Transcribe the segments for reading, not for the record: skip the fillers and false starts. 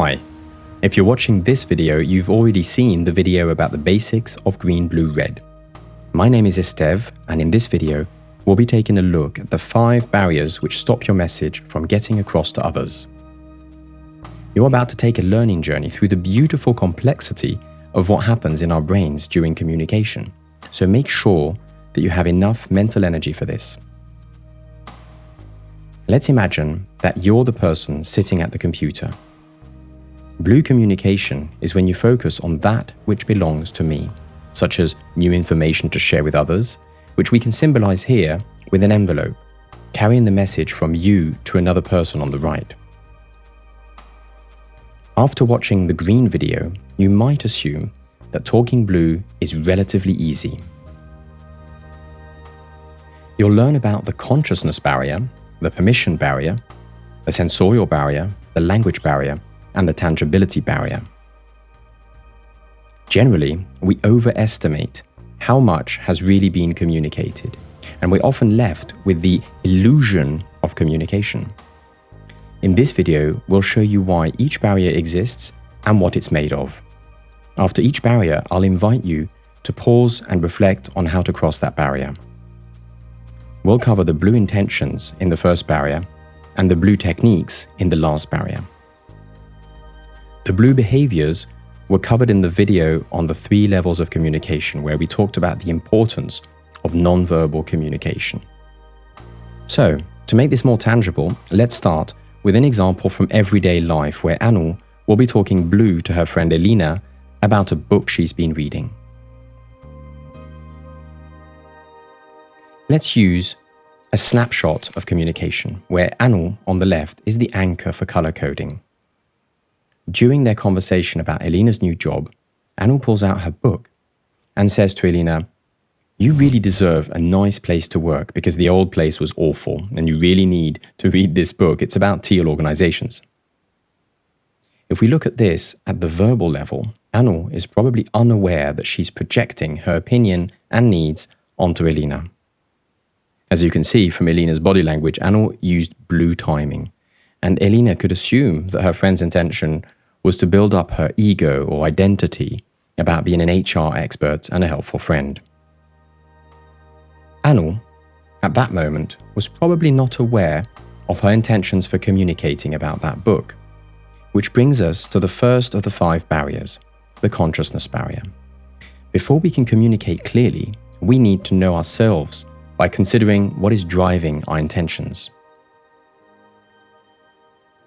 Hi. If you're watching this video, you've already seen the video about the basics of green, blue, red. My name is Estev, and in this video, we'll be taking a look at the 5 barriers which stop your message from getting across to others. You're about to take a learning journey through the beautiful complexity of what happens in our brains during communication, so make sure that you have enough mental energy for this. Let's imagine that you're the person sitting at the computer. Blue communication is when you focus on that which belongs to me, such as new information to share with others, which we can symbolize here with an envelope, carrying the message from you to another person on the right. After watching the green video, you might assume that talking blue is relatively easy. You'll learn about the consciousness barrier, the permission barrier, the sensorial barrier, the language barrier, and the tangibility barrier. Generally, we overestimate how much has really been communicated, and we're often left with the illusion of communication. In this video, we'll show you why each barrier exists and what it's made of. After each barrier, I'll invite you to pause and reflect on how to cross that barrier. We'll cover the blue intentions in the first barrier and the blue techniques in the last barrier. The blue behaviors were covered in the video on the 3 levels of communication, where we talked about the importance of non-verbal communication. So, to make this more tangible, let's start with an example from everyday life where Anu will be talking blue to her friend Elena about a book she's been reading. Let's use a snapshot of communication where Anu on the left is the anchor for color coding. During their conversation about Elena's new job, Anu pulls out her book and says to Elena, "You really deserve a nice place to work because the old place was awful and you really need to read this book. It's about teal organizations." If we look at this at the verbal level, Anu is probably unaware that she's projecting her opinion and needs onto Elena. As you can see from Elena's body language, Anu used blue timing, and Elena could assume that her friend's intention was to build up her ego or identity about being an HR expert and a helpful friend. Anu, at that moment, was probably not aware of her intentions for communicating about that book, which brings us to the first of the 5 barriers, the consciousness barrier. Before we can communicate clearly, we need to know ourselves by considering what is driving our intentions.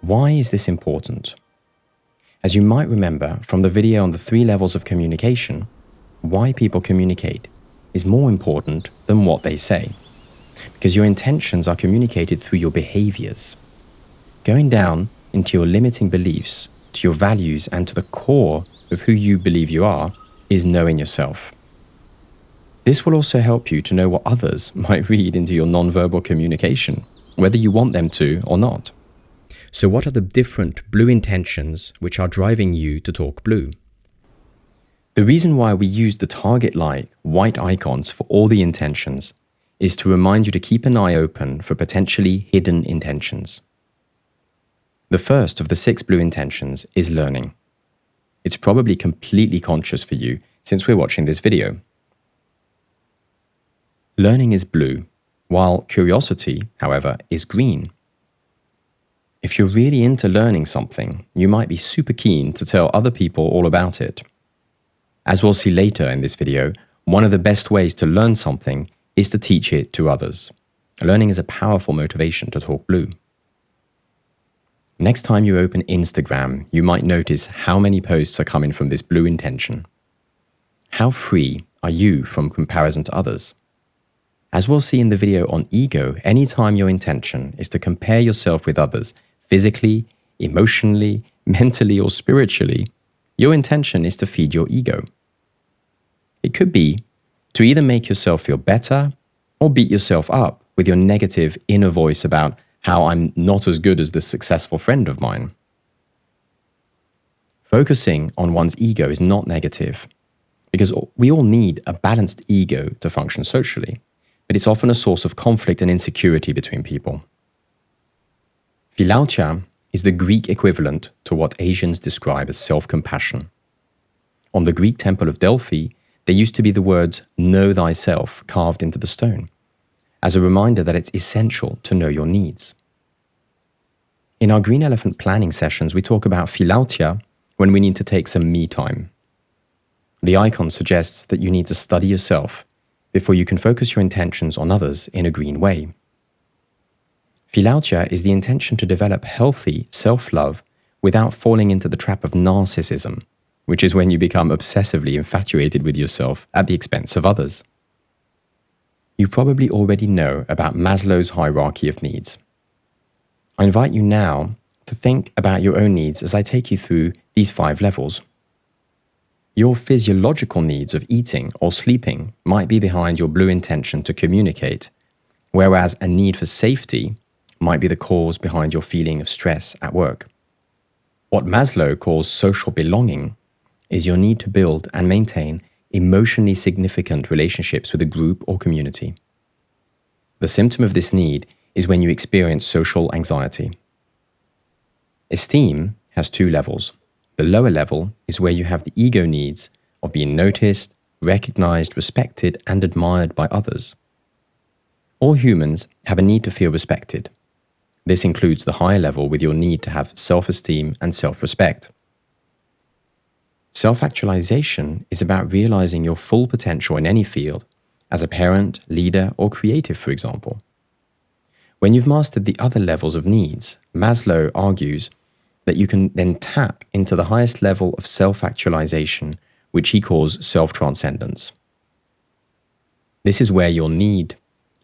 Why is this important? As you might remember from the video on the 3 levels of communication, why people communicate is more important than what they say, because your intentions are communicated through your behaviors. Going down into your limiting beliefs, to your values, and to the core of who you believe you are is knowing yourself. This will also help you to know what others might read into your nonverbal communication, whether you want them to or not. So what are the different blue intentions which are driving you to talk blue? The reason why we use the target-like white icons for all the intentions is to remind you to keep an eye open for potentially hidden intentions. The first of the 6 blue intentions is learning. It's probably completely conscious for you since we're watching this video. Learning is blue, while curiosity, however, is green. If you're really into learning something, you might be super keen to tell other people all about it. As we'll see later in this video, one of the best ways to learn something is to teach it to others. Learning is a powerful motivation to talk blue. Next time you open Instagram, you might notice how many posts are coming from this blue intention. How free are you from comparison to others? As we'll see in the video on ego, anytime your intention is to compare yourself with others, physically, emotionally, mentally, or spiritually, your intention is to feed your ego. It could be to either make yourself feel better or beat yourself up with your negative inner voice about how I'm not as good as this successful friend of mine. Focusing on one's ego is not negative, because we all need a balanced ego to function socially, but it's often a source of conflict and insecurity between people. Philautia is the Greek equivalent to what Asians describe as self-compassion. On the Greek temple of Delphi, there used to be the words "know thyself" carved into the stone, as a reminder that it's essential to know your needs. In our Green Elephant planning sessions, we talk about Philautia when we need to take some me time. The icon suggests that you need to study yourself before you can focus your intentions on others in a green way. Philautia is the intention to develop healthy self-love without falling into the trap of narcissism, which is when you become obsessively infatuated with yourself at the expense of others. You probably already know about Maslow's hierarchy of needs. I invite you now to think about your own needs as I take you through these 5 levels. Your physiological needs of eating or sleeping might be behind your blue intention to communicate, whereas a need for safety might be the cause behind your feeling of stress at work. What Maslow calls social belonging is your need to build and maintain emotionally significant relationships with a group or community. The symptom of this need is when you experience social anxiety. Esteem has 2 levels. The lower level is where you have the ego needs of being noticed, recognized, respected, and admired by others. All humans have a need to feel respected. This includes the higher level with your need to have self-esteem and self-respect. Self-actualization is about realizing your full potential in any field, as a parent, leader, or creative, for example. When you've mastered the other levels of needs, Maslow argues that you can then tap into the highest level of self-actualization, which he calls self-transcendence. This is where your need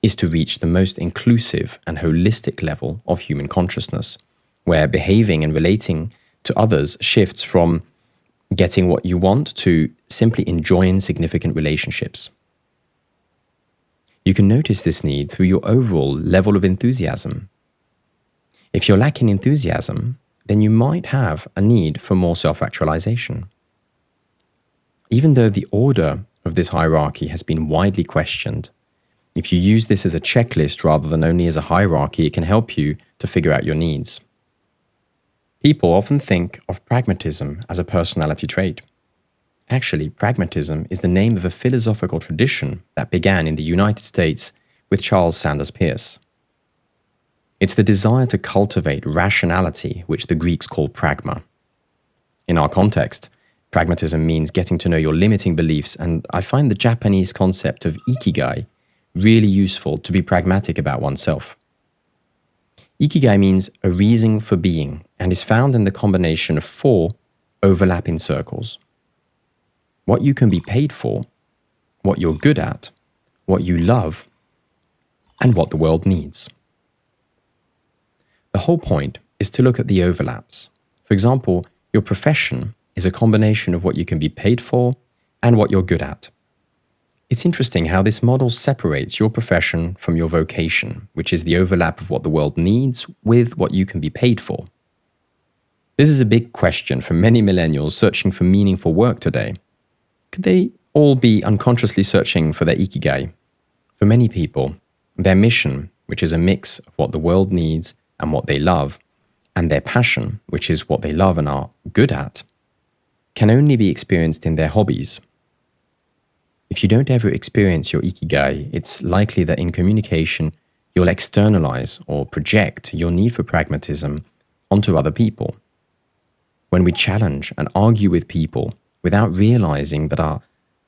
is to reach the most inclusive and holistic level of human consciousness, where behaving and relating to others shifts from getting what you want to simply enjoying significant relationships. You can notice this need through your overall level of enthusiasm. If you're lacking enthusiasm, then you might have a need for more self-actualization. Even though the order of this hierarchy has been widely questioned, if you use this as a checklist rather than only as a hierarchy, it can help you to figure out your needs. People often think of pragmatism as a personality trait. Actually, pragmatism is the name of a philosophical tradition that began in the United States with Charles Sanders Peirce. It's the desire to cultivate rationality, which the Greeks call pragma. In our context, pragmatism means getting to know your limiting beliefs, and I find the Japanese concept of Ikigai really useful to be pragmatic about oneself. Ikigai means a reason for being and is found in the combination of 4 overlapping circles. What you can be paid for, what you're good at, what you love, and what the world needs. The whole point is to look at the overlaps. For example, your profession is a combination of what you can be paid for and what you're good at. It's interesting how this model separates your profession from your vocation, which is the overlap of what the world needs with what you can be paid for. This is a big question for many millennials searching for meaningful work today. Could they all be unconsciously searching for their Ikigai? For many people, their mission, which is a mix of what the world needs and what they love, and their passion, which is what they love and are good at, can only be experienced in their hobbies. If you don't ever experience your Ikigai, it's likely that in communication, you'll externalize or project your need for pragmatism onto other people. When we challenge and argue with people without realizing that our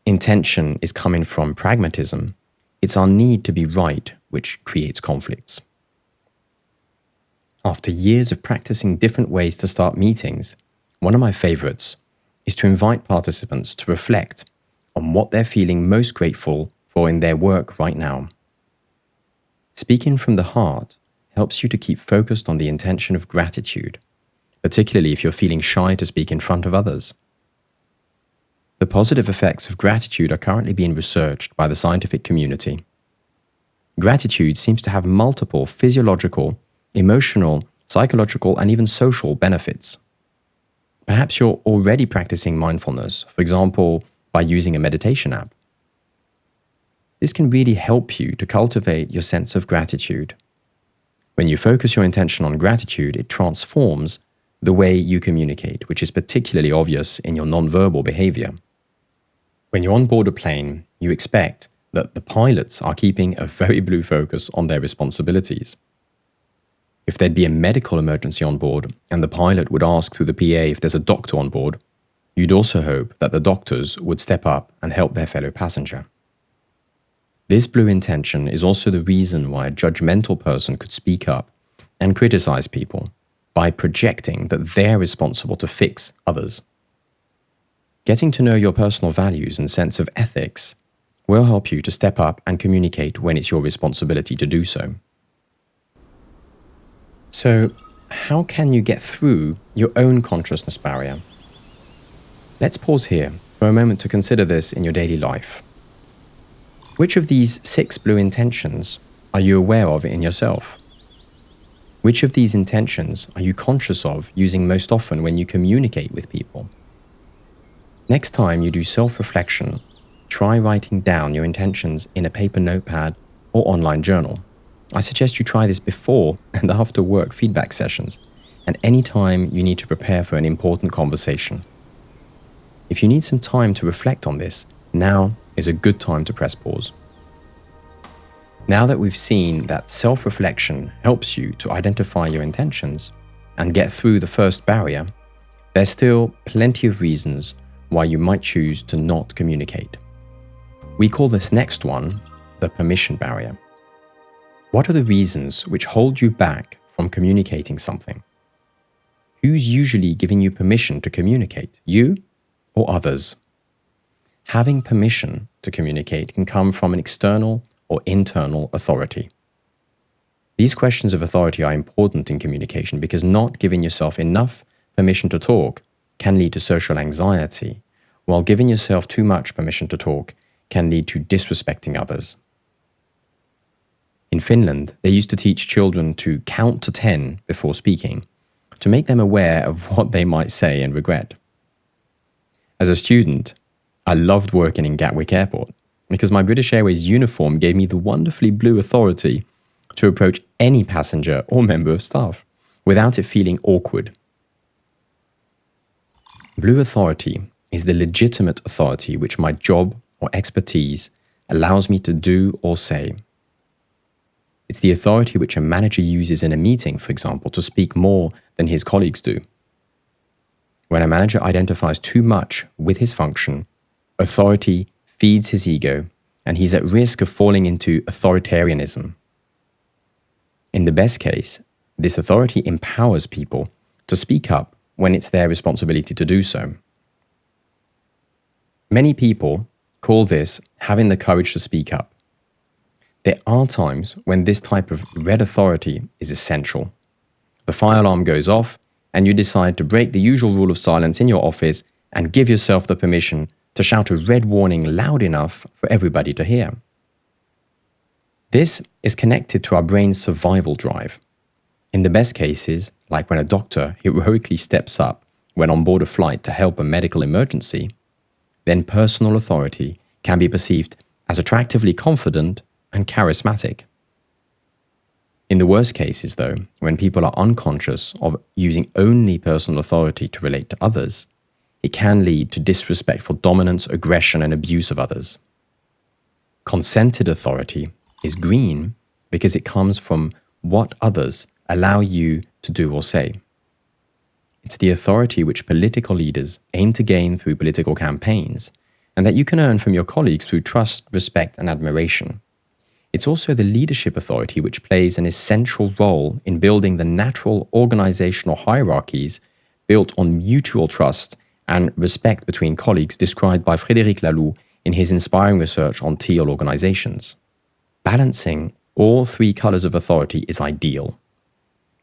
intention is coming from pragmatism, it's our need to be right which creates conflicts. After years of practicing different ways to start meetings, one of my favorites is to invite participants to reflect on what they're feeling most grateful for in their work right now. Speaking from the heart helps you to keep focused on the intention of gratitude, particularly if you're feeling shy to speak in front of others. The positive effects of gratitude are currently being researched by the scientific community. Gratitude seems to have multiple physiological, emotional, psychological, and even social benefits. Perhaps you're already practicing mindfulness, for example, by using a meditation app. This can really help you to cultivate your sense of gratitude. When you focus your intention on gratitude, it transforms the way you communicate, which is particularly obvious in your nonverbal behavior. When you're on board a plane, you expect that the pilots are keeping a very blue focus on their responsibilities. If there'd be a medical emergency on board and the pilot would ask through the PA if there's a doctor on board, you'd also hope that the doctors would step up and help their fellow passenger. This blue intention is also the reason why a judgmental person could speak up and criticize people by projecting that they're responsible to fix others. Getting to know your personal values and sense of ethics will help you to step up and communicate when it's your responsibility to do so. So, how can you get through your own consciousness barrier? Let's pause here for a moment to consider this in your daily life. Which of these 6 blue intentions are you aware of in yourself? Which of these intentions are you conscious of using most often when you communicate with people? Next time you do self-reflection, try writing down your intentions in a paper notepad or online journal. I suggest you try this before and after work feedback sessions, and any time you need to prepare for an important conversation. If you need some time to reflect on this, now is a good time to press pause. Now that we've seen that self-reflection helps you to identify your intentions and get through the first barrier, there's still plenty of reasons why you might choose to not communicate. We call this next one the permission barrier. What are the reasons which hold you back from communicating something? Who's usually giving you permission to communicate, you or others? Having permission to communicate can come from an external or internal authority. These questions of authority are important in communication because not giving yourself enough permission to talk can lead to social anxiety, while giving yourself too much permission to talk can lead to disrespecting others. In Finland, they used to teach children to count to 10 before speaking, to make them aware of what they might say and regret. As a student, I loved working in Gatwick Airport because my British Airways uniform gave me the wonderfully blue authority to approach any passenger or member of staff without it feeling awkward. Blue authority is the legitimate authority which my job or expertise allows me to do or say. It's the authority which a manager uses in a meeting, for example, to speak more than his colleagues do. When a manager identifies too much with his function, authority feeds his ego, and he's at risk of falling into authoritarianism. In the best case, this authority empowers people to speak up when it's their responsibility to do so. Many people call this having the courage to speak up. There are times when this type of red authority is essential. The fire alarm goes off, and you decide to break the usual rule of silence in your office and give yourself the permission to shout a red warning loud enough for everybody to hear. This is connected to our brain's survival drive. In the best cases, like when a doctor heroically steps up when on board a flight to help a medical emergency, then personal authority can be perceived as attractively confident and charismatic. In the worst cases, though, when people are unconscious of using only personal authority to relate to others, it can lead to disrespectful dominance, aggression, and abuse of others. Consented authority is green because it comes from what others allow you to do or say. It's the authority which political leaders aim to gain through political campaigns, and that you can earn from your colleagues through trust, respect, and admiration. It's also the leadership authority which plays an essential role in building the natural organizational hierarchies built on mutual trust and respect between colleagues described by Frédéric Laloux in his inspiring research on teal organizations. Balancing all 3 colors of authority is ideal.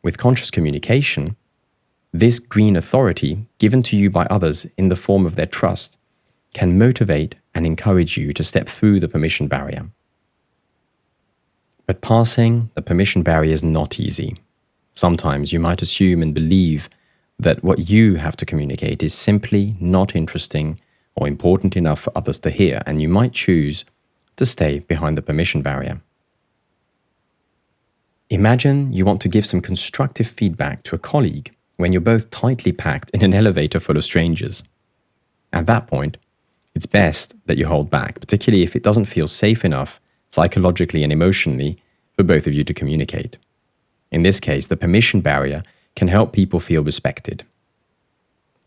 With conscious communication, this green authority given to you by others in the form of their trust can motivate and encourage you to step through the permission barrier. But passing the permission barrier is not easy. Sometimes you might assume and believe that what you have to communicate is simply not interesting or important enough for others to hear, and you might choose to stay behind the permission barrier. Imagine you want to give some constructive feedback to a colleague when you're both tightly packed in an elevator full of strangers. At that point, it's best that you hold back, particularly if it doesn't feel safe enough psychologically and emotionally for both of you to communicate. In this case, the permission barrier can help people feel respected.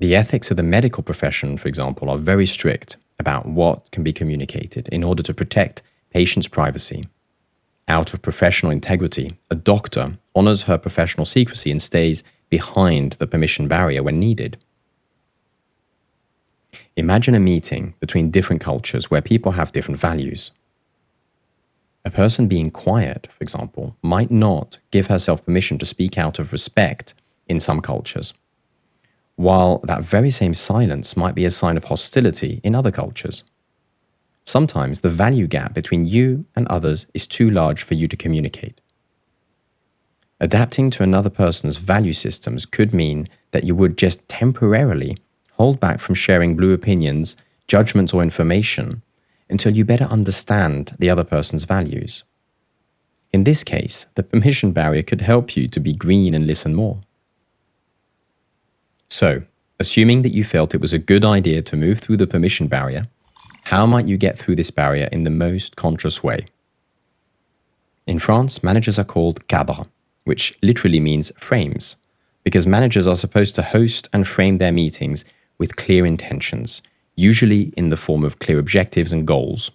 The ethics of the medical profession, for example, are very strict about what can be communicated in order to protect patients' privacy. Out of professional integrity, a doctor honors her professional secrecy and stays behind the permission barrier when needed. Imagine a meeting between different cultures where people have different values. A person being quiet, for example, might not give herself permission to speak out of respect in some cultures, while that very same silence might be a sign of hostility in other cultures. Sometimes the value gap between you and others is too large for you to communicate. Adapting to another person's value systems could mean that you would just temporarily hold back from sharing blue opinions, judgments, or information until you better understand the other person's values. In this case, the permission barrier could help you to be green and listen more. So, assuming that you felt it was a good idea to move through the permission barrier, how might you get through this barrier in the most conscious way? In France, managers are called cadres, which literally means frames, because managers are supposed to host and frame their meetings with clear intentions, usually in the form of clear objectives and goals.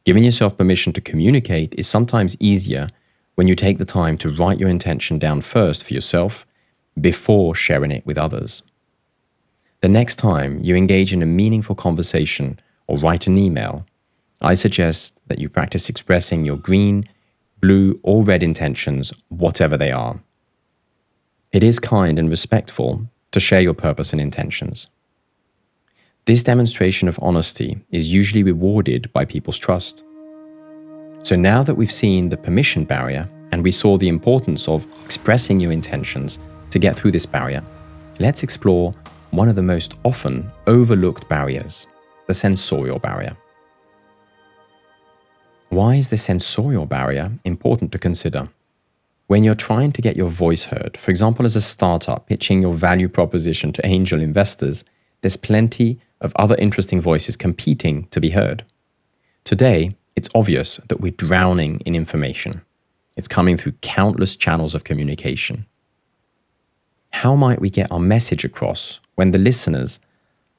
Giving yourself permission to communicate is sometimes easier when you take the time to write your intention down first for yourself before sharing it with others. The next time you engage in a meaningful conversation or write an email, I suggest that you practice expressing your green, blue, or red intentions, whatever they are. It is kind and respectful to share your purpose and intentions. This demonstration of honesty is usually rewarded by people's trust. So now that we've seen the permission barrier and we saw the importance of expressing your intentions to get through this barrier, let's explore one of the most often overlooked barriers, the sensorial barrier. Why is the sensorial barrier important to consider? When you're trying to get your voice heard, for example, as a startup pitching your value proposition to angel investors, there's plenty of other interesting voices competing to be heard. Today, it's obvious that we're drowning in information. It's coming through countless channels of communication. How might we get our message across when the listeners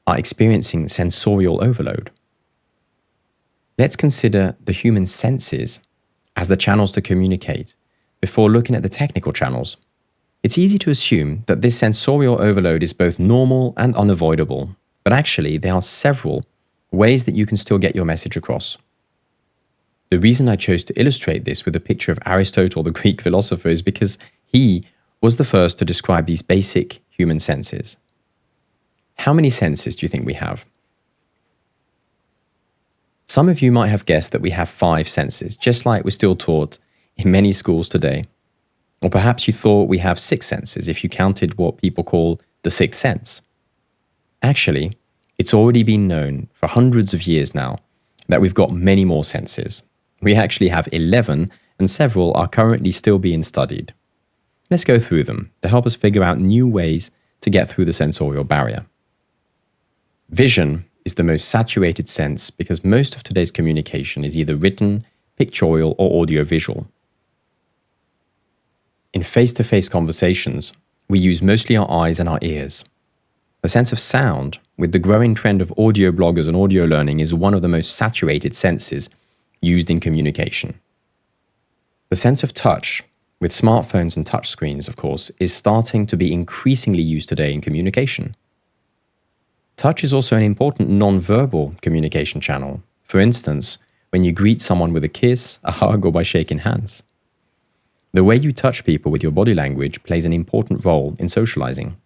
are experiencing sensorial overload? Let's consider the human senses as the channels to communicate before looking at the technical channels. It's easy to assume that this sensorial overload is both normal and unavoidable, but actually there are several ways that you can still get your message across. The reason I chose to illustrate this with a picture of Aristotle, the Greek philosopher, is because he was the first to describe these basic human senses. How many senses do you think we have? Some of you might have guessed that we have 5 senses, just like we're still taught in many schools today. Or perhaps you thought we have 6 senses if you counted what people call the sixth sense. Actually, it's already been known for hundreds of years now that we've got many more senses. We actually have 11, and several are currently still being studied. Let's go through them to help us figure out new ways to get through the sensorial barrier. Vision is the most saturated sense because most of today's communication is either written, pictorial, or audiovisual. In face-to-face conversations, we use mostly our eyes and our ears. The sense of sound, with the growing trend of audio bloggers and audio learning, is one of the most saturated senses used in communication. The sense of touch, with smartphones and touchscreens, of course, is starting to be increasingly used today in communication. Touch is also an important non-verbal communication channel. For instance, when you greet someone with a kiss, a hug, or by shaking hands. The way you touch people with your body language plays an important role in socializing.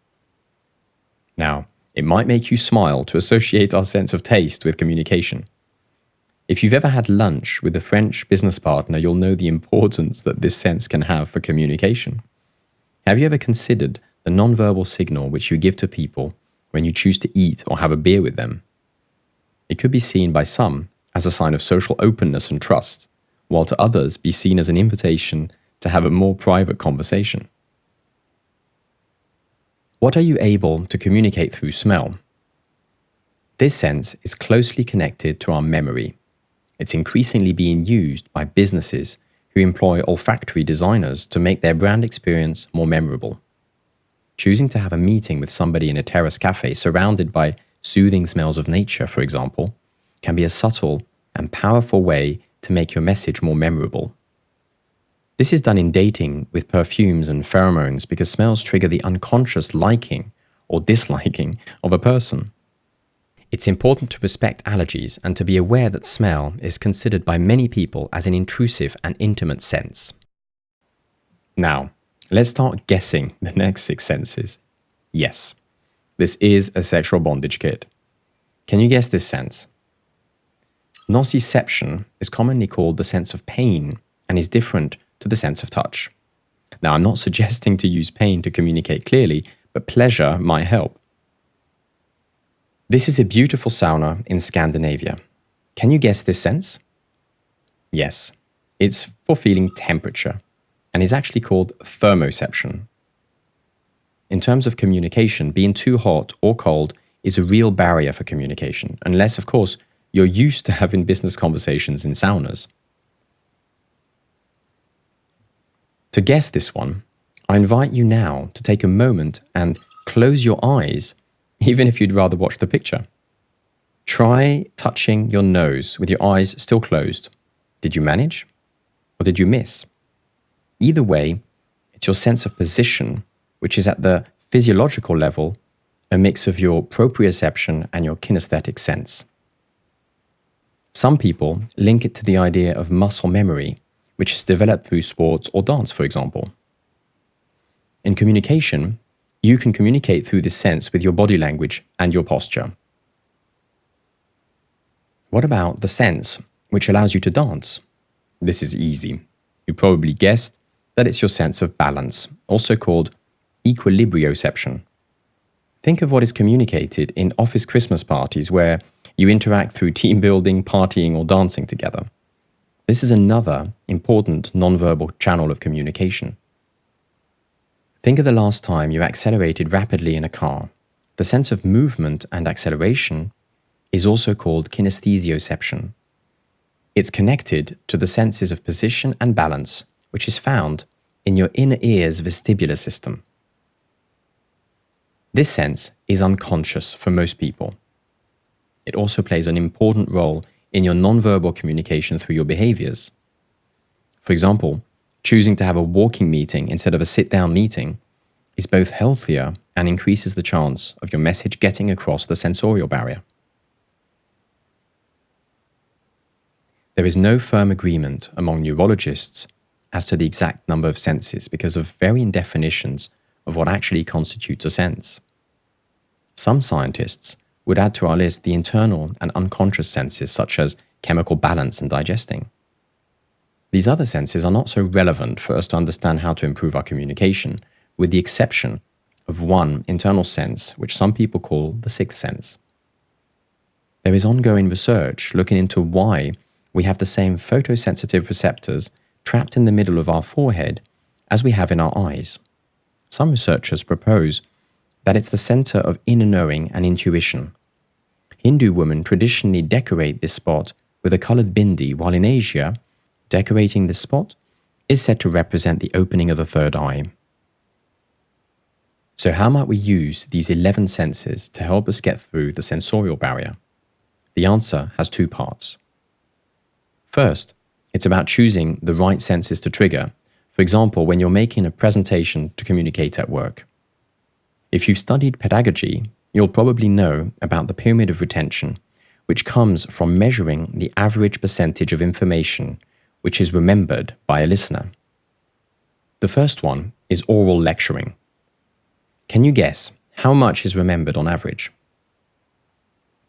Now, it might make you smile to associate our sense of taste with communication. If you've ever had lunch with a French business partner, you'll know the importance that this sense can have for communication. Have you ever considered the non-verbal signal which you give to people when you choose to eat or have a beer with them? It could be seen by some as a sign of social openness and trust, while to others be seen as an invitation to have a more private conversation. What are you able to communicate through smell? This sense is closely connected to our memory. It's increasingly being used by businesses who employ olfactory designers to make their brand experience more memorable. Choosing to have a meeting with somebody in a terrace cafe surrounded by soothing smells of nature, for example, can be a subtle and powerful way to make your message more memorable. This is done in dating with perfumes and pheromones because smells trigger the unconscious liking or disliking of a person. It's important to respect allergies and to be aware that smell is considered by many people as an intrusive and intimate sense. Now, let's start guessing the next 6 senses. Yes, this is a sexual bondage kit. Can you guess this sense? Nociception is commonly called the sense of pain and is different to the sense of touch. Now, I'm not suggesting to use pain to communicate clearly, but pleasure might help. This is a beautiful sauna in Scandinavia. Can you guess this sense? Yes, it's for feeling temperature and is actually called thermoception. In terms of communication, being too hot or cold is a real barrier for communication, unless, of course, you're used to having business conversations in saunas. To guess this one, I invite you now to take a moment and close your eyes, even if you'd rather watch the picture. Try touching your nose with your eyes still closed. Did you manage? Or did you miss? Either way, it's your sense of position, which is at the physiological level, a mix of your proprioception and your kinesthetic sense. Some people link it to the idea of muscle memory, which is developed through sports or dance, for example. In communication, you can communicate through this sense with your body language and your posture. What about the sense which allows you to dance? This is easy. You probably guessed that it's your sense of balance, also called equilibrioception. Think of what is communicated in office Christmas parties where you interact through team building, partying, or dancing together. This is another important nonverbal channel of communication. Think of the last time you accelerated rapidly in a car. The sense of movement and acceleration is also called kinesthesioception. It's connected to the senses of position and balance, which is found in your inner ear's vestibular system. This sense is unconscious for most people. It also plays an important role in your nonverbal communication through your behaviors. For example, choosing to have a walking meeting instead of a sit-down meeting is both healthier and increases the chance of your message getting across the sensorial barrier. There is no firm agreement among neurologists as to the exact number of senses because of varying definitions of what actually constitutes a sense. Some scientists would add to our list the internal and unconscious senses such as chemical balance and digesting. These other senses are not so relevant for us to understand how to improve our communication, with the exception of one internal sense which some people call the sixth sense. There is ongoing research looking into why we have the same photosensitive receptors trapped in the middle of our forehead as we have in our eyes. Some researchers propose that it's the center of inner knowing and intuition. Hindu women traditionally decorate this spot with a colored bindi, while in Asia, decorating this spot is said to represent the opening of the third eye. So how might we use these 11 senses to help us get through the sensorial barrier? The answer has 2 parts. First, it's about choosing the right senses to trigger, for example, when you're making a presentation to communicate at work. If you've studied pedagogy, you'll probably know about the pyramid of retention, which comes from measuring the average percentage of information which is remembered by a listener. The first one is oral lecturing. Can you guess how much is remembered on average?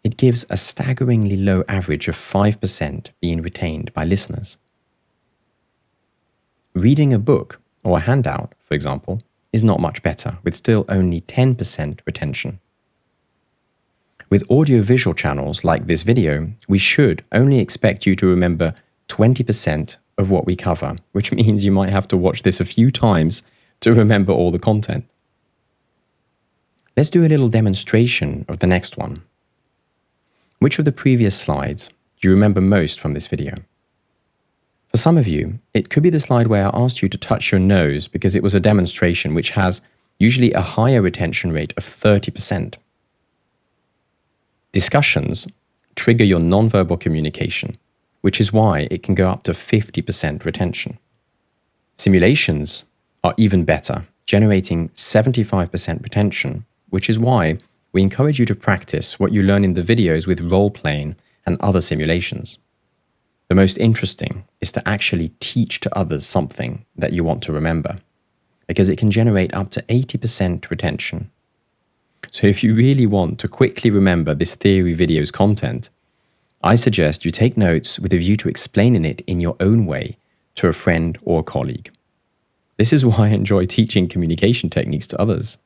It gives a staggeringly low average of 5% being retained by listeners. Reading a book or a handout, for example, is not much better, with still only 10% retention. With audio-visual channels like this video, we should only expect you to remember 20% of what we cover, which means you might have to watch this a few times to remember all the content. Let's do a little demonstration of the next one. Which of the previous slides do you remember most from this video? For some of you, it could be the slide where I asked you to touch your nose because it was a demonstration which has usually a higher retention rate of 30%. Discussions trigger your nonverbal communication, which is why it can go up to 50% retention. Simulations are even better, generating 75% retention, which is why we encourage you to practice what you learn in the videos with role-playing and other simulations. The most interesting is to actually teach to others something that you want to remember, because it can generate up to 80% retention. So if you really want to quickly remember this theory video's content, I suggest you take notes with a view to explaining it in your own way to a friend or a colleague. This is why I enjoy teaching communication techniques to others.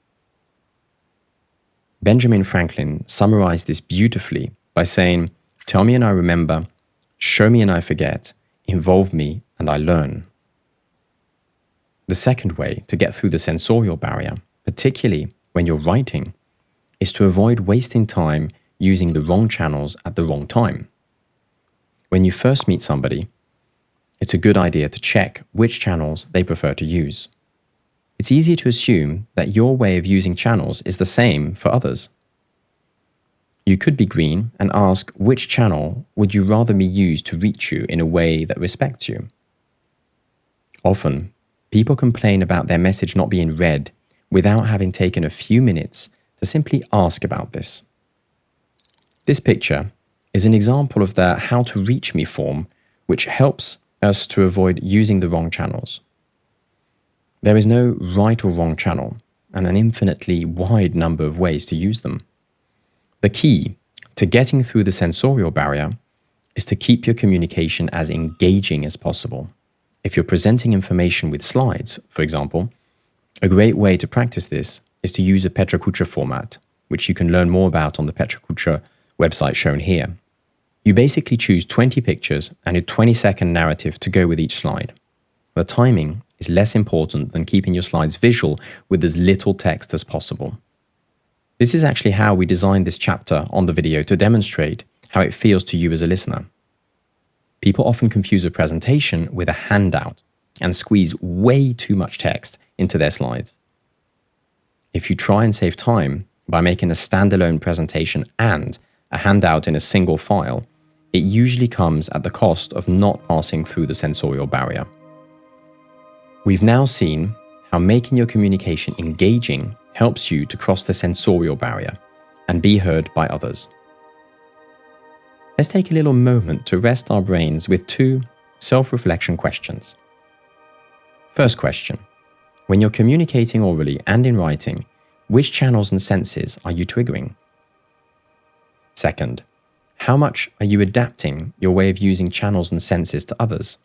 Benjamin Franklin summarized this beautifully by saying, "Tell me and I remember, show me and I forget, involve me and I learn." The second way to get through the sensorial barrier, particularly when you're writing, is to avoid wasting time using the wrong channels at the wrong time. When you first meet somebody, it's a good idea to check which channels they prefer to use. It's easy to assume that your way of using channels is the same for others. You could be green and ask which channel would you rather me use to reach you in a way that respects you. Often, people complain about their message not being read without having taken a few minutes to simply ask about this. This picture is an example of the How to Reach Me form, which helps us to avoid using the wrong channels. There is no right or wrong channel, and an infinitely wide number of ways to use them. The key to getting through the sensorial barrier is to keep your communication as engaging as possible. If you're presenting information with slides, for example, a great way to practice this is to use a Petrakucha format, which you can learn more about on the Petrakucha website shown here. You basically choose 20 pictures and a 20-second narrative to go with each slide. The timing is less important than keeping your slides visual with as little text as possible. This is actually how we designed this chapter on the video to demonstrate how it feels to you as a listener. People often confuse a presentation with a handout and squeeze way too much text into their slides. If you try and save time by making a standalone presentation and a handout in a single file, it usually comes at the cost of not passing through the sensorial barrier. We've now seen how making your communication engaging helps you to cross the sensorial barrier and be heard by others. Let's take a little moment to rest our brains with two self-reflection questions. First question: when you're communicating orally and in writing, which channels and senses are you triggering? Second, how much are you adapting your way of using channels and senses to others?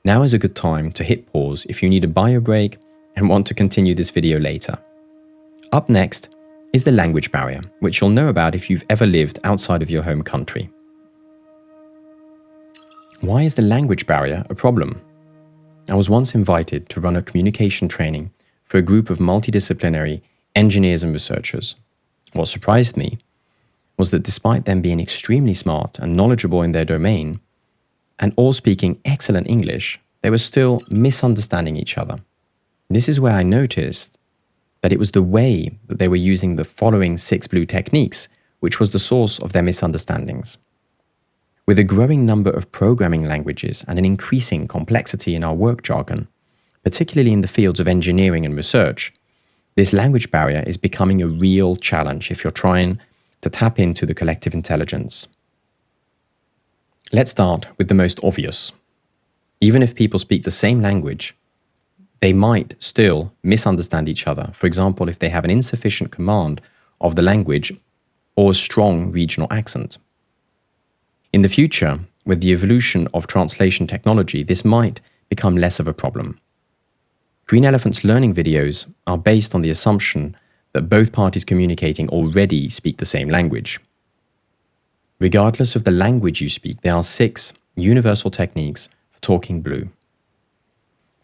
Now is a good time to hit pause if you need a bio break and want to continue this video later. Up next is the language barrier, which you'll know about if you've ever lived outside of your home country. Why is the language barrier a problem? I was once invited to run a communication training for a group of multidisciplinary engineers and researchers. What surprised me was that despite them being extremely smart and knowledgeable in their domain, and all speaking excellent English, they were still misunderstanding each other. This is where I noticed that it was the way that they were using the following 6 blue techniques which was the source of their misunderstandings. With a growing number of programming languages and an increasing complexity in our work jargon, particularly in the fields of engineering and research, this language barrier is becoming a real challenge if you're trying to tap into the collective intelligence. Let's start with the most obvious. Even if people speak the same language, they might still misunderstand each other. For example, if they have an insufficient command of the language or a strong regional accent. In the future, with the evolution of translation technology, this might become less of a problem. Green Elephant's learning videos are based on the assumption that both parties communicating already speak the same language. Regardless of the language you speak, there are 6 universal techniques for talking blue.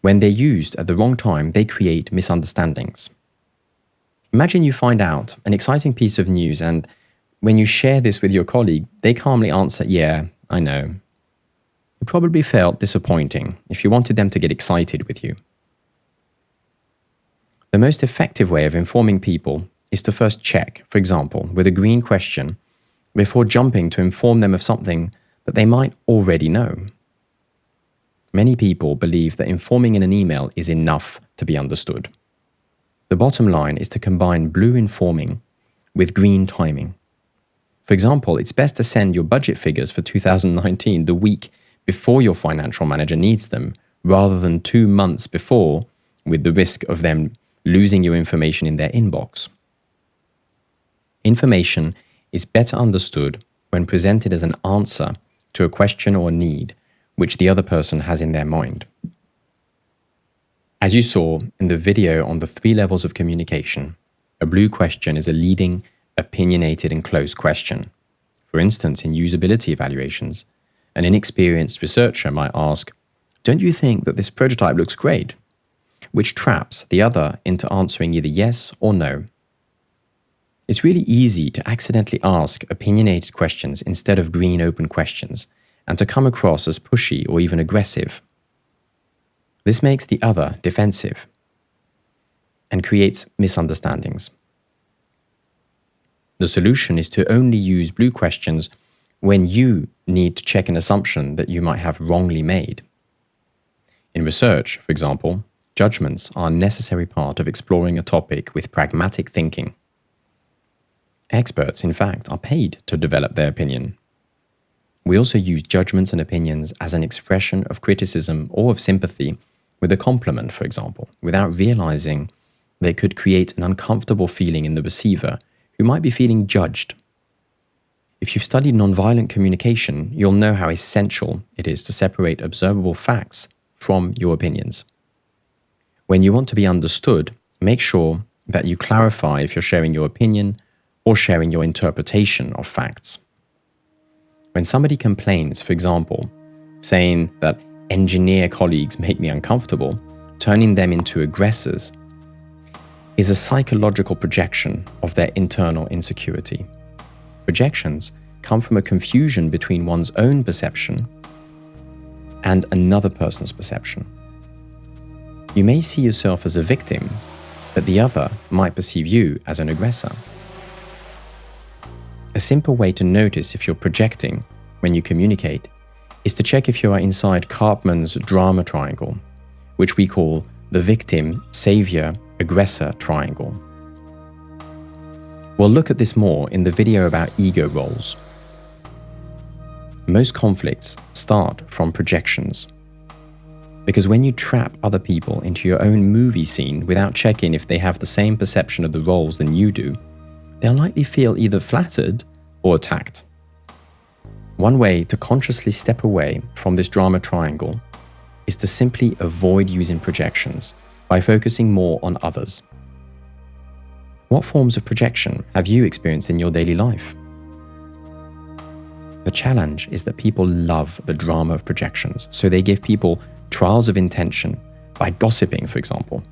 When they're used at the wrong time, they create misunderstandings. Imagine you find out an exciting piece of news, and when you share this with your colleague, they calmly answer, "Yeah, I know." It probably felt disappointing if you wanted them to get excited with you. The most effective way of informing people is to first check, for example, with a green question, before jumping to inform them of something that they might already know. Many people believe that informing in an email is enough to be understood. The bottom line is to combine blue informing with green timing. For example, it's best to send your budget figures for 2019 the week before your financial manager needs them, rather than 2 months before, with the risk of them losing your information in their inbox. Information is better understood when presented as an answer to a question or need which the other person has in their mind. As you saw in the video on the 3 levels of communication, a blue question is a leading, opinionated and closed question. For instance, in usability evaluations, an inexperienced researcher might ask, "Don't you think that this prototype looks great?" which traps the other into answering either yes or no. It's really easy to accidentally ask opinionated questions instead of green open questions, and to come across as pushy or even aggressive. This makes the other defensive and creates misunderstandings. The solution is to only use blue questions when you need to check an assumption that you might have wrongly made. In research, for example, judgments are a necessary part of exploring a topic with pragmatic thinking. Experts, in fact, are paid to develop their opinion. We also use judgments and opinions as an expression of criticism or of sympathy with a compliment, for example, without realizing they could create an uncomfortable feeling in the receiver who might be feeling judged. If you've studied nonviolent communication, you'll know how essential it is to separate observable facts from your opinions. When you want to be understood, make sure that you clarify if you're sharing your opinion or sharing your interpretation of facts. When somebody complains, for example, saying that engineer colleagues make me uncomfortable, turning them into aggressors is a psychological projection of their internal insecurity. Projections come from a confusion between one's own perception and another person's perception. You may see yourself as a victim, but the other might perceive you as an aggressor. A simple way to notice if you're projecting when you communicate is to check if you are inside Karpman's drama triangle, which we call the victim, savior, aggressor triangle. We'll look at this more in the video about ego roles. Most conflicts start from projections, because when you trap other people into your own movie scene without checking if they have the same perception of the roles than you do, they'll likely feel either flattered or attacked. One way to consciously step away from this drama triangle is to simply avoid using projections by focusing more on others. What forms of projection have you experienced in your daily life? The challenge is that people love the drama of projections, so they give people trials of intention by gossiping, for example.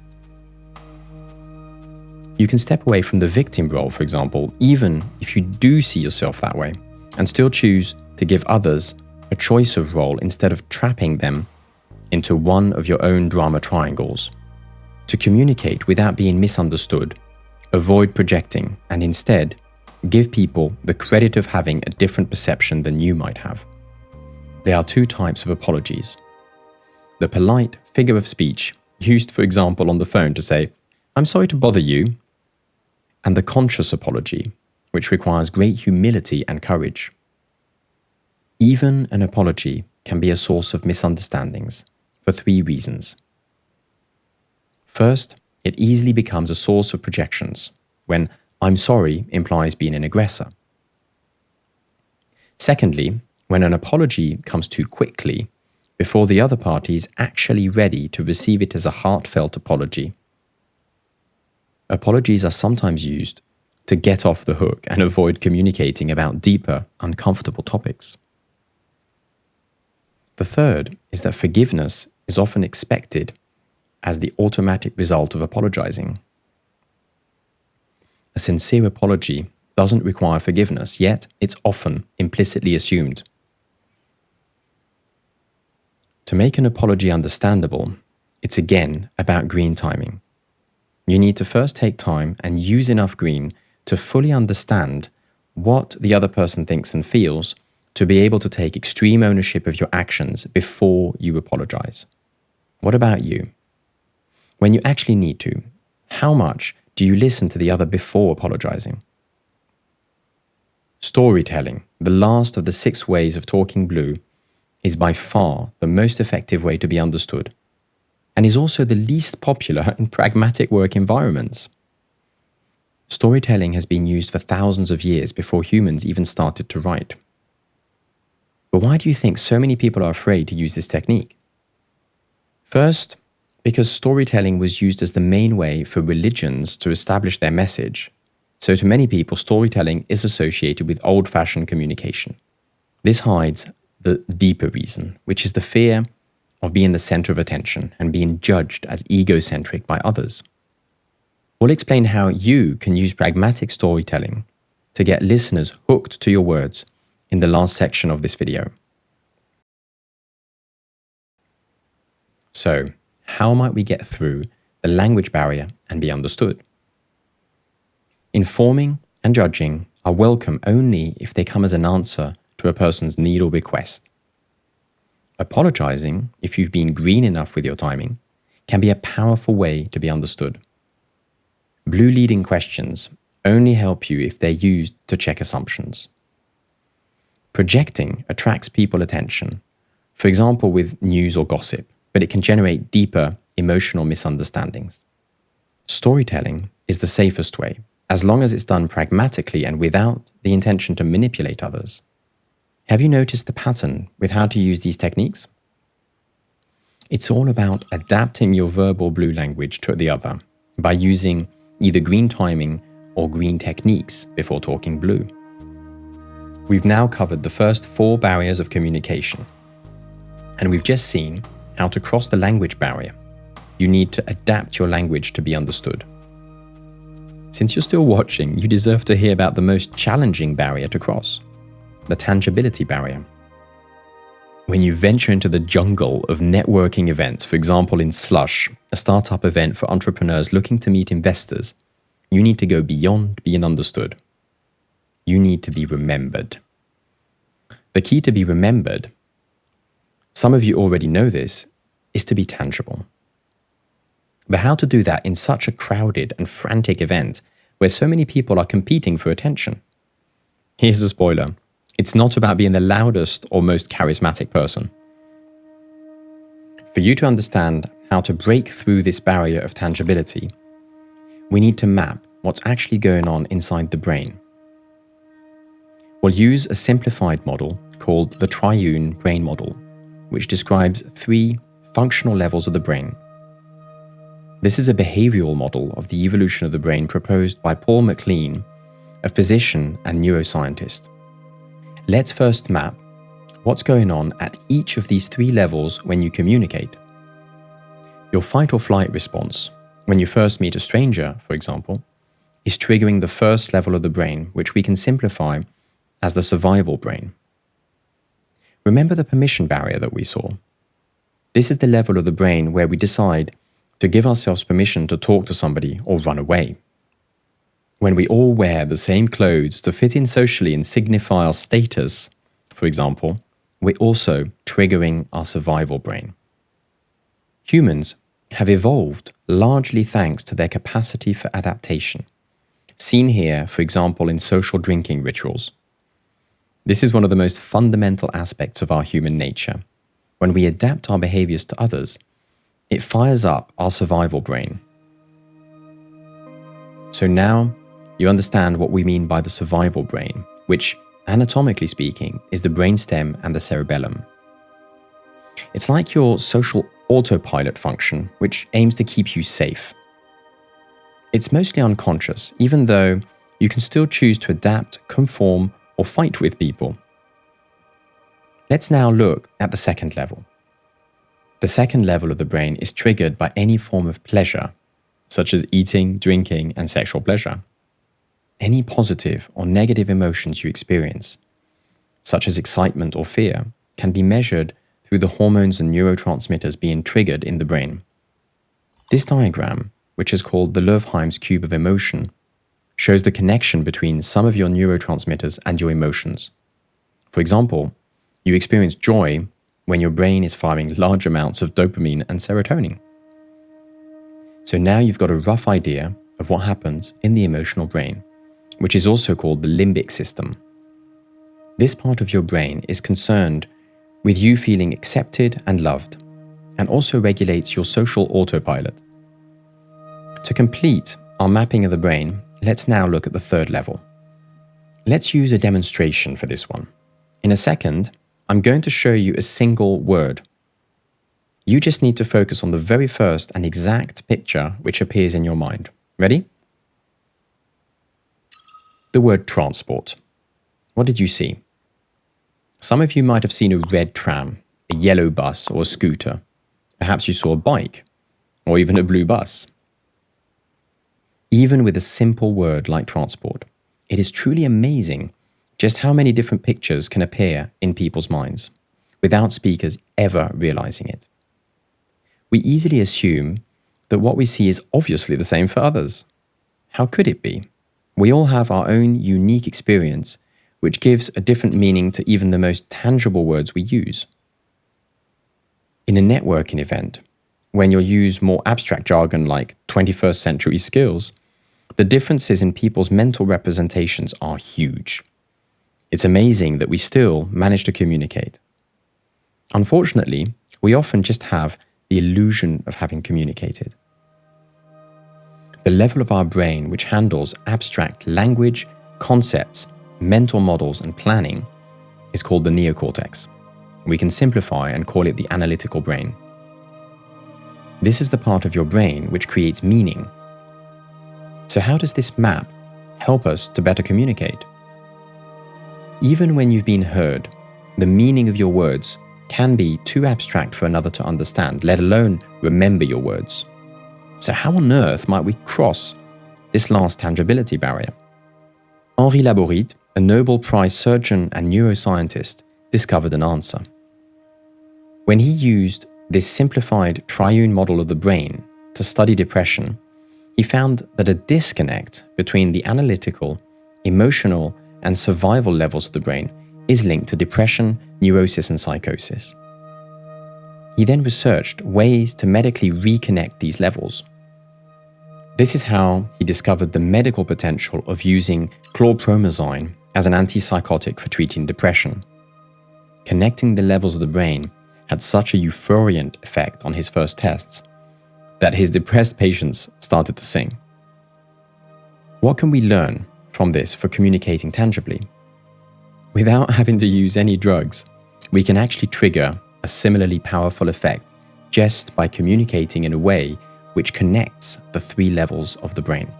You can step away from the victim role, for example, even if you do see yourself that way, and still choose to give others a choice of role instead of trapping them into one of your own drama triangles. To communicate without being misunderstood, avoid projecting, and instead give people the credit of having a different perception than you might have. There are 2 types of apologies. The polite figure of speech, used for example on the phone to say, "I'm sorry to bother you," and the conscious apology, which requires great humility and courage. Even an apology can be a source of misunderstandings for 3 reasons. First, it easily becomes a source of projections when "I'm sorry" implies being an aggressor. Secondly, when an apology comes too quickly, before the other party is actually ready to receive it as a heartfelt apology. Apologies are sometimes used to get off the hook and avoid communicating about deeper, uncomfortable topics. The third is that forgiveness is often expected as the automatic result of apologizing. A sincere apology doesn't require forgiveness, yet it's often implicitly assumed. To make an apology understandable, it's again about green timing. You need to first take time and use enough green to fully understand what the other person thinks and feels to be able to take extreme ownership of your actions before you apologize. What about you? When you actually need to, how much do you listen to the other before apologizing? Storytelling, the last of the 6 ways of talking blue, is by far the most effective way to be understood, and is also the least popular in pragmatic work environments. Storytelling has been used for thousands of years before humans even started to write. But why do you think so many people are afraid to use this technique? First, because storytelling was used as the main way for religions to establish their message. So to many people, storytelling is associated with old-fashioned communication. This hides the deeper reason, which is the fear of being the center of attention and being judged as egocentric by others. We'll explain how you can use pragmatic storytelling to get listeners hooked to your words in the last section of this video. So, how might we get through the language barrier and be understood? Informing and judging are welcome only if they come as an answer to a person's need or request. Apologizing, if you've been green enough with your timing, can be a powerful way to be understood. Blue leading questions only help you if they're used to check assumptions. Projecting attracts people's attention, for example with news or gossip, but it can generate deeper emotional misunderstandings. Storytelling is the safest way, as long as it's done pragmatically and without the intention to manipulate others. Have you noticed the pattern with how to use these techniques? It's all about adapting your verbal blue language to the other by using either green timing or green techniques before talking blue. We've now covered the first 4 barriers of communication, and we've just seen how to cross the language barrier. You need to adapt your language to be understood. Since you're still watching, you deserve to hear about the most challenging barrier to cross, the tangibility barrier. When you venture into the jungle of networking events, for example in Slush, a startup event for entrepreneurs looking to meet investors, you need to go beyond being understood. You need to be remembered. The key to be remembered, some of you already know this, is to be tangible. But how to do that in such a crowded and frantic event where so many people are competing for attention? Here's a spoiler. It's not about being the loudest or most charismatic person. For you to understand how to break through this barrier of tangibility, we need to map what's actually going on inside the brain. We'll use a simplified model called the Triune brain model, which describes 3 functional levels of the brain. This is a behavioral model of the evolution of the brain proposed by Paul MacLean, a physician and neuroscientist. Let's first map what's going on at each of these 3 levels when you communicate. Your fight or flight response, when you first meet a stranger, for example, is triggering the first level of the brain, which we can simplify as the survival brain. Remember the permission barrier that we saw? This is the level of the brain where we decide to give ourselves permission to talk to somebody or run away. When we all wear the same clothes to fit in socially and signify our status, for example, we're also triggering our survival brain. Humans have evolved largely thanks to their capacity for adaptation, seen here, for example, in social drinking rituals. This is one of the most fundamental aspects of our human nature. When we adapt our behaviors to others, it fires up our survival brain. So now you understand what we mean by the survival brain, which, anatomically speaking, is the brainstem and the cerebellum. It's like your social autopilot function, which aims to keep you safe. It's mostly unconscious, even though you can still choose to adapt, conform, or fight with people. Let's now look at the second level. The second level of the brain is triggered by any form of pleasure, such as eating, drinking, and sexual pleasure. Any positive or negative emotions you experience, such as excitement or fear, can be measured through the hormones and neurotransmitters being triggered in the brain. This diagram, which is called the Löwenheim's cube of emotion, shows the connection between some of your neurotransmitters and your emotions. For example, you experience joy when your brain is firing large amounts of dopamine and serotonin. So now you've got a rough idea of what happens in the emotional brain, which is also called the limbic system. This part of your brain is concerned with you feeling accepted and loved, and also regulates your social autopilot. To complete our mapping of the brain, let's now look at the third level. Let's use a demonstration for this one. In a second, I'm going to show you a single word. You just need to focus on the very first and exact picture which appears in your mind. Ready? The word transport. What did you see? Some of you might have seen a red tram, a yellow bus, or a scooter. Perhaps you saw a bike, or even a blue bus. Even with a simple word like transport, it is truly amazing just how many different pictures can appear in people's minds, without speakers ever realizing it. We easily assume that what we see is obviously the same for others. How could it be? We all have our own unique experience, which gives a different meaning to even the most tangible words we use. In a networking event, when you use more abstract jargon like 21st century skills, the differences in people's mental representations are huge. It's amazing that we still manage to communicate. Unfortunately, we often just have the illusion of having communicated. The level of our brain which handles abstract language, concepts, mental models, and planning is called the neocortex. We can simplify and call it the analytical brain. This is the part of your brain which creates meaning. So how does this map help us to better communicate? Even when you've been heard, the meaning of your words can be too abstract for another to understand, let alone remember your words. So how on earth might we cross this last tangibility barrier? Henri Laborit, a Nobel Prize surgeon and neuroscientist, discovered an answer. When he used this simplified Triune model of the brain to study depression, he found that a disconnect between the analytical, emotional, and survival levels of the brain is linked to depression, neurosis, and psychosis. He then researched ways to medically reconnect these levels. This is how he discovered the medical potential of using chlorpromazine as an antipsychotic for treating depression. Connecting the levels of the brain had such a euphoriant effect on his first tests that his depressed patients started to sing. What can we learn from this for communicating tangibly? Without having to use any drugs, we can actually trigger a similarly powerful effect just by communicating in a way which connects the three levels of the brain.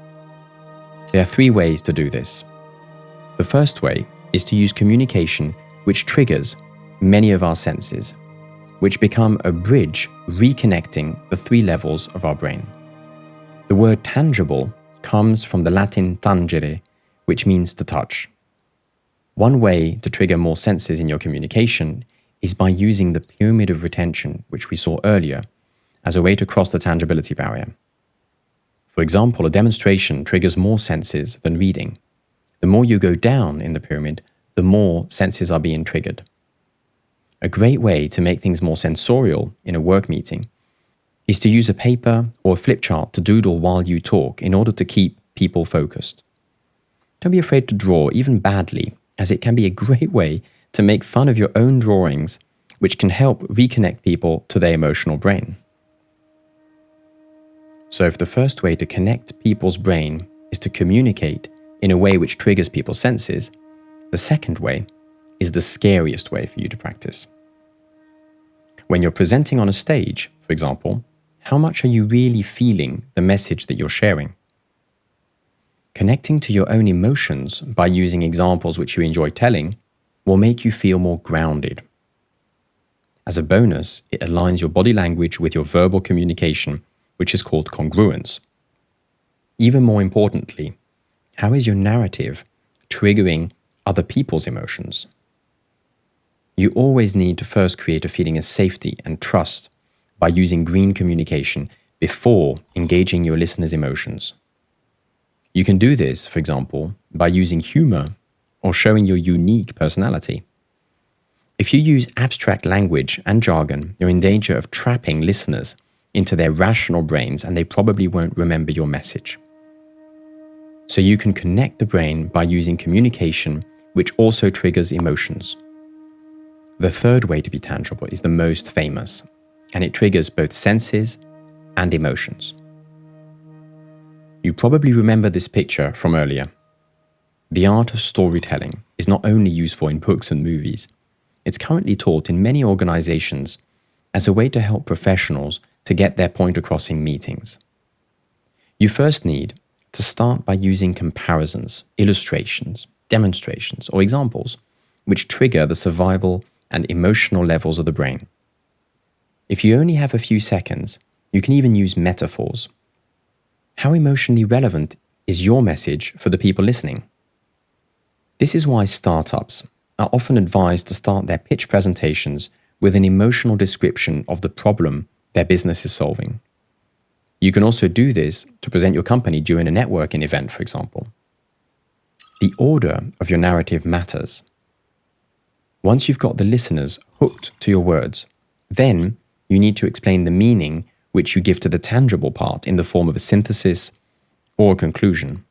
There are three ways to do this. The first way is to use communication which triggers many of our senses, which become a bridge reconnecting the three levels of our brain. The word tangible comes from the Latin tangere, which means to touch. One way to trigger more senses in your communication is by using the pyramid of retention, which we saw earlier, as a way to cross the tangibility barrier. For example, a demonstration triggers more senses than reading. The more you go down in the pyramid, the more senses are being triggered. A great way to make things more sensorial in a work meeting is to use a paper or a flip chart to doodle while you talk in order to keep people focused. Don't be afraid to draw, even badly, as it can be a great way to make fun of your own drawings, which can help reconnect people to their emotional brain. So if the first way to connect people's brain is to communicate in a way which triggers people's senses, the second way is the scariest way for you to practice. When you're presenting on a stage, for example, how much are you really feeling the message that you're sharing? Connecting to your own emotions by using examples which you enjoy telling will make you feel more grounded. As a bonus, it aligns your body language with your verbal communication, which is called congruence. Even more importantly, how is your narrative triggering other people's emotions? You always need to first create a feeling of safety and trust by using green communication before engaging your listeners' emotions. You can do this, for example, by using humor or showing your unique personality. If you use abstract language and jargon, you're in danger of trapping listeners into their rational brains, and they probably won't remember your message. So you can connect the brain by using communication which also triggers emotions. The third way to be tangible is the most famous, and it triggers both senses and emotions. You probably remember this picture from earlier. The art of storytelling is not only useful in books and movies, it's currently taught in many organizations as a way to help professionals to get their point across in meetings. You first need to start by using comparisons, illustrations, demonstrations, or examples which trigger the survival and emotional levels of the brain. If you only have a few seconds, you can even use metaphors. How emotionally relevant is your message for the people listening? This is why startups are often advised to start their pitch presentations with an emotional description of the problem their business is solving. You can also do this to present your company during a networking event, for example. The order of your narrative matters. Once you've got the listeners hooked to your words, then you need to explain the meaning which you give to the tangible part in the form of a synthesis or a conclusion.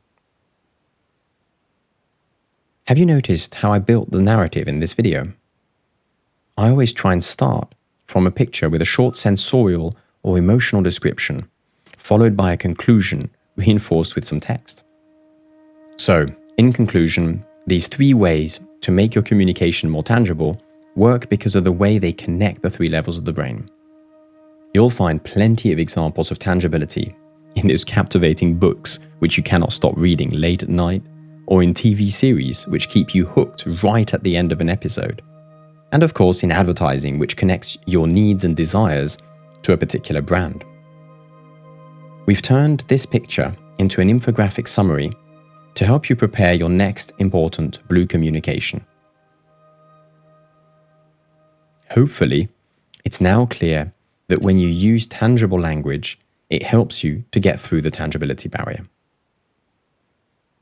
Have you noticed how I built the narrative in this video? I always try and start from a picture with a short sensorial or emotional description, followed by a conclusion reinforced with some text. So, in conclusion, these three ways to make your communication more tangible work because of the way they connect the three levels of the brain. You'll find plenty of examples of tangibility in those captivating books which you cannot stop reading late at night, or in TV series which keep you hooked right at the end of an episode. And of course in advertising which connects your needs and desires to a particular brand. We've turned this picture into an infographic summary to help you prepare your next important blue communication. Hopefully, it's now clear that when you use tangible language, it helps you to get through the tangibility barrier.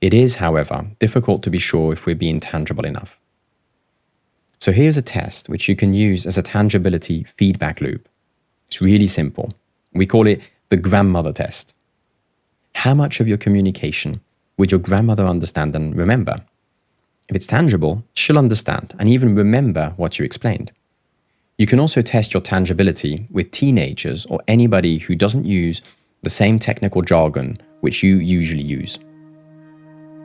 It is, however, difficult to be sure if we're being tangible enough. So here's a test which you can use as a tangibility feedback loop. It's really simple. We call it the grandmother test. How much of your communication would your grandmother understand and remember? If it's tangible, she'll understand and even remember what you explained. You can also test your tangibility with teenagers or anybody who doesn't use the same technical jargon which you usually use.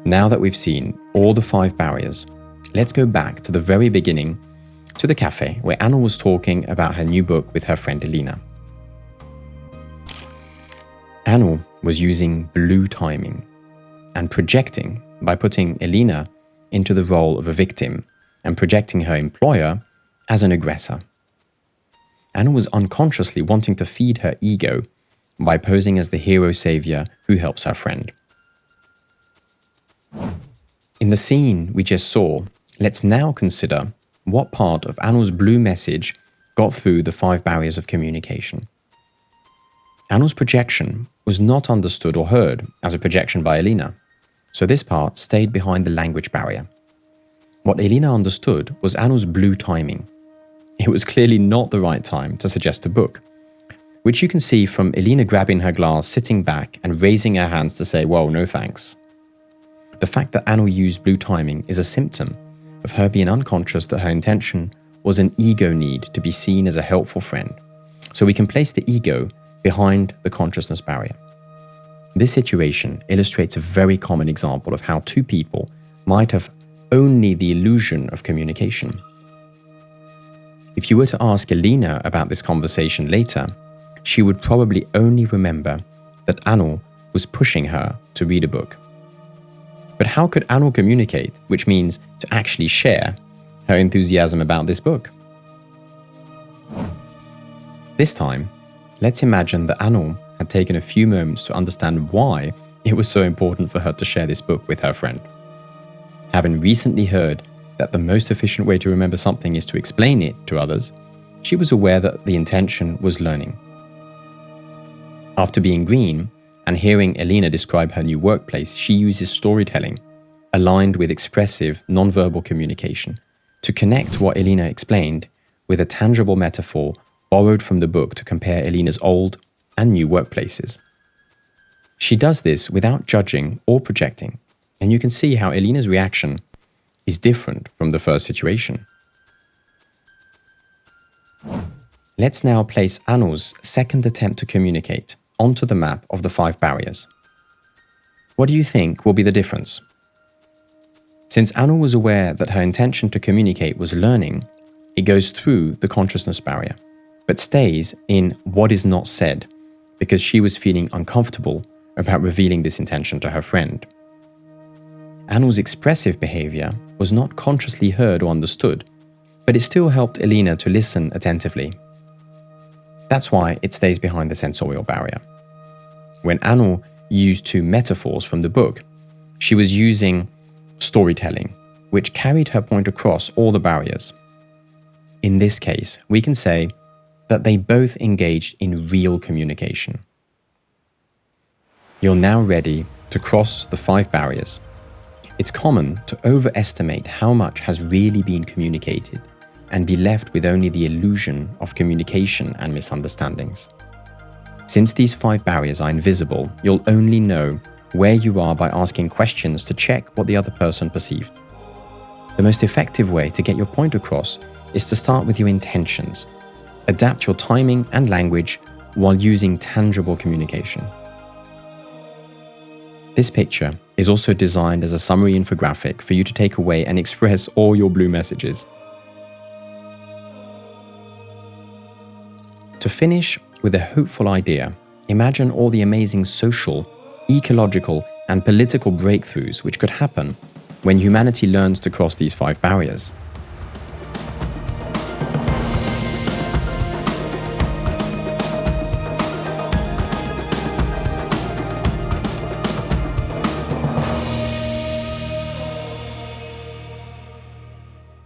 Now that we've seen all the 5 barriers, let's go back to the very beginning, to the cafe where Anna was talking about her new book with her friend Elina. Anna was using blue timing and projecting by putting Elina into the role of a victim and projecting her employer as an aggressor. Anna was unconsciously wanting to feed her ego by posing as the hero savior who helps her friend. In the scene we just saw, let's now consider what part of Anna's blue message got through the 5 barriers of communication. Anna's projection was not understood or heard as a projection by Elina, so this part stayed behind the language barrier. What Elina understood was Anna's blue timing. It was clearly not the right time to suggest a book, which you can see from Elina grabbing her glass, sitting back and raising her hands to say, "Whoa, no thanks." The fact that Anna used blue timing is a symptom of her being unconscious that her intention was an ego need to be seen as a helpful friend, so we can place the ego behind the consciousness barrier. This situation illustrates a very common example of how two people might have only the illusion of communication. If you were to ask Elina about this conversation later, she would probably only remember that Anna was pushing her to read a book. But how could Anna communicate, which means to actually share her enthusiasm about this book? This time, let's imagine that Anu had taken a few moments to understand why it was so important for her to share this book with her friend. Having recently heard that the most efficient way to remember something is to explain it to others, she was aware that the intention was learning. After being green and hearing Elena describe her new workplace, she uses storytelling, aligned with expressive, nonverbal communication, to connect what Elena explained with a tangible metaphor borrowed from the book to compare Elena's old and new workplaces. She does this without judging or projecting, and you can see how Elena's reaction is different from the first situation. Let's now place Anu's second attempt to communicate onto the map of the 5 barriers. What do you think will be the difference? Since Anu was aware that her intention to communicate was learning, it goes through the consciousness barrier, but stays in what is not said because she was feeling uncomfortable about revealing this intention to her friend. Anu's expressive behavior was not consciously heard or understood, but it still helped Elena to listen attentively. That's why it stays behind the sensorial barrier. When Anu used 2 metaphors from the book, she was using storytelling, which carried her point across all the barriers. In this case, we can say that they both engaged in real communication. You're now ready to cross the 5 barriers. It's common to overestimate how much has really been communicated and be left with only the illusion of communication and misunderstandings. Since these 5 barriers are invisible, you'll only know where you are by asking questions to check what the other person perceived. The most effective way to get your point across is to start with your intentions. Adapt your timing and language while using tangible communication. This picture is also designed as a summary infographic for you to take away and express all your blue messages. To finish with a hopeful idea, imagine all the amazing social, ecological, and political breakthroughs which could happen when humanity learns to cross these 5 barriers.